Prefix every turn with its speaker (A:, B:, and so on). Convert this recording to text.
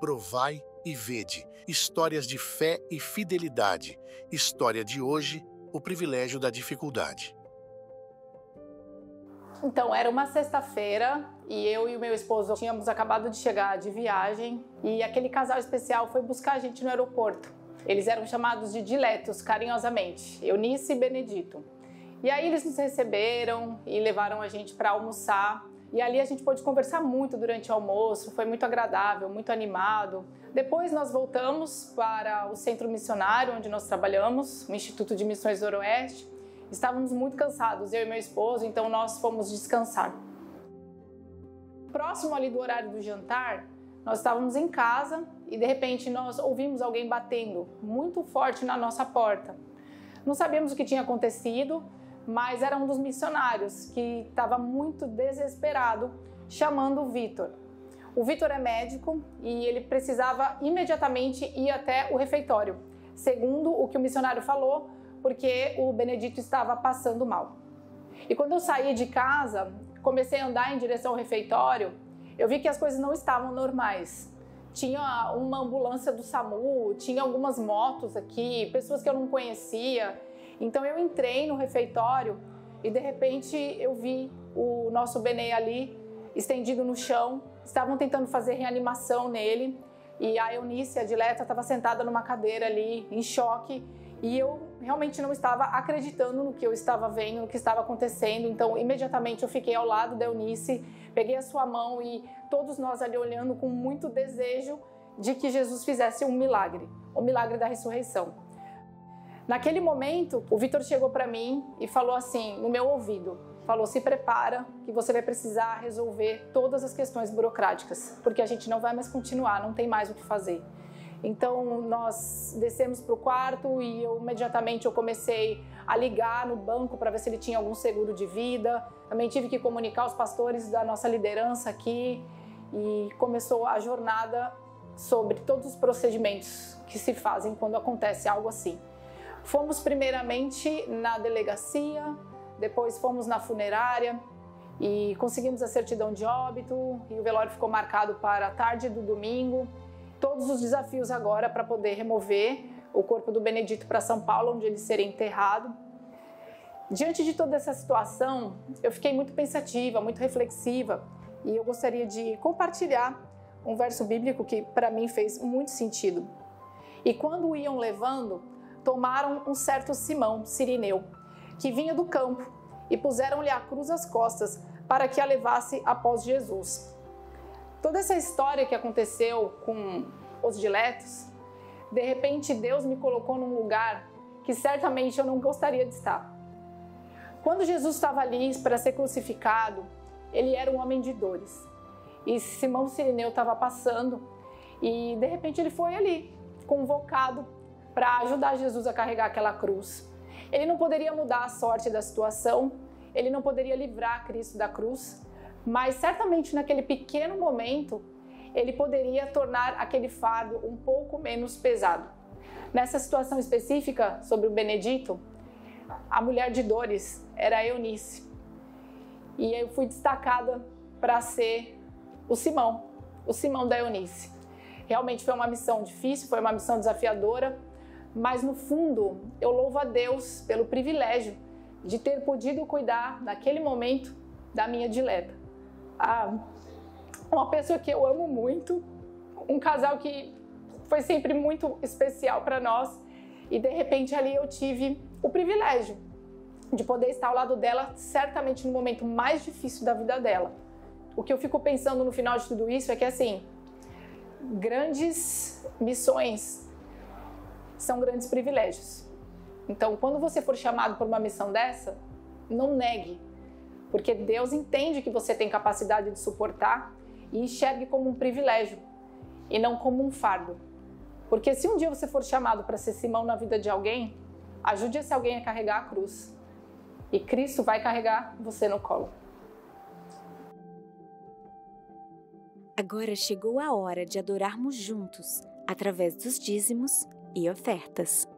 A: Provai e vede, histórias de fé e fidelidade. História de hoje, o privilégio da dificuldade.
B: Então, era uma sexta-feira e eu e o meu esposo tínhamos acabado de chegar de viagem e aquele casal especial foi buscar a gente no aeroporto. Eles eram chamados de diletos, carinhosamente, Eunice e Benedito. E aí eles nos receberam e levaram a gente para almoçar. E ali a gente pôde conversar muito durante o almoço, foi muito agradável, muito animado. Depois nós voltamos para o centro missionário onde nós trabalhamos, o Instituto de Missões do Noroeste. Estávamos muito cansados, eu e meu esposo, então nós fomos descansar. Próximo ali do horário do jantar, nós estávamos em casa e de repente nós ouvimos alguém batendo muito forte na nossa porta. Não sabíamos o que tinha acontecido, mas era um dos missionários que estava muito desesperado, chamando o Vitor. O Vitor é médico e ele precisava imediatamente ir até o refeitório, segundo o que o missionário falou, porque o Benedito estava passando mal. E quando eu saí de casa, comecei a andar em direção ao refeitório, eu vi que as coisas não estavam normais. Tinha uma ambulância do SAMU, tinha algumas motos aqui, pessoas que eu não conhecia. Então eu entrei no refeitório e de repente eu vi o nosso Benê ali estendido no chão. Estavam tentando fazer reanimação nele e a Eunice, a dileta, estava sentada numa cadeira ali em choque e eu realmente não estava acreditando no que eu estava vendo, no que estava acontecendo. Então imediatamente eu fiquei ao lado da Eunice, peguei a sua mão e todos nós ali olhando com muito desejo de que Jesus fizesse um milagre, o milagre da ressurreição. Naquele momento, o Vitor chegou para mim e falou assim, no meu ouvido, falou, se prepara que você vai precisar resolver todas as questões burocráticas, porque a gente não vai mais continuar, não tem mais o que fazer. Então nós descemos para o quarto e imediatamente eu comecei a ligar no banco para ver se ele tinha algum seguro de vida. Também tive que comunicar os pastores da nossa liderança aqui e começou a jornada sobre todos os procedimentos que se fazem quando acontece algo assim. Fomos primeiramente na delegacia, depois fomos na funerária e conseguimos a certidão de óbito e o velório ficou marcado para a tarde do domingo. Todos os desafios agora para poder remover o corpo do Benedito para São Paulo, onde ele seria enterrado. Diante de toda essa situação, eu fiquei muito pensativa, muito reflexiva e eu gostaria de compartilhar um verso bíblico que para mim fez muito sentido. E quando o iam levando, tomaram um certo Simão, sirineu, que vinha do campo, e puseram-lhe a cruz às costas, para que a levasse após Jesus. Toda essa história que aconteceu com os diletos, de repente Deus me colocou num lugar que certamente eu não gostaria de estar. Quando Jesus estava ali para ser crucificado, ele era um homem de dores. E Simão sirineu estava passando, e de repente ele foi ali, convocado, para ajudar Jesus a carregar aquela cruz. Ele não poderia mudar a sorte da situação, ele não poderia livrar Cristo da cruz, mas certamente naquele pequeno momento, ele poderia tornar aquele fardo um pouco menos pesado. Nessa situação específica sobre o Benedito, a mulher de dores era a Eunice. E eu fui destacada para ser o Simão da Eunice. Realmente foi uma missão difícil, foi uma missão desafiadora, mas no fundo eu louvo a Deus pelo privilégio de ter podido cuidar naquele momento da minha dileta. Uma pessoa que eu amo muito, um casal que foi sempre muito especial para nós e de repente ali eu tive o privilégio de poder estar ao lado dela, certamente no momento mais difícil da vida dela. O que eu fico pensando no final de tudo isso é que assim, grandes missões são grandes privilégios. Então, quando você for chamado por uma missão dessa, não negue, porque Deus entende que você tem capacidade de suportar e enxergue como um privilégio e não como um fardo. Porque se um dia você for chamado para ser Simão na vida de alguém, ajude esse alguém a carregar a cruz e Cristo vai carregar você no colo.
C: Agora chegou a hora de adorarmos juntos, através dos dízimos e ofertas.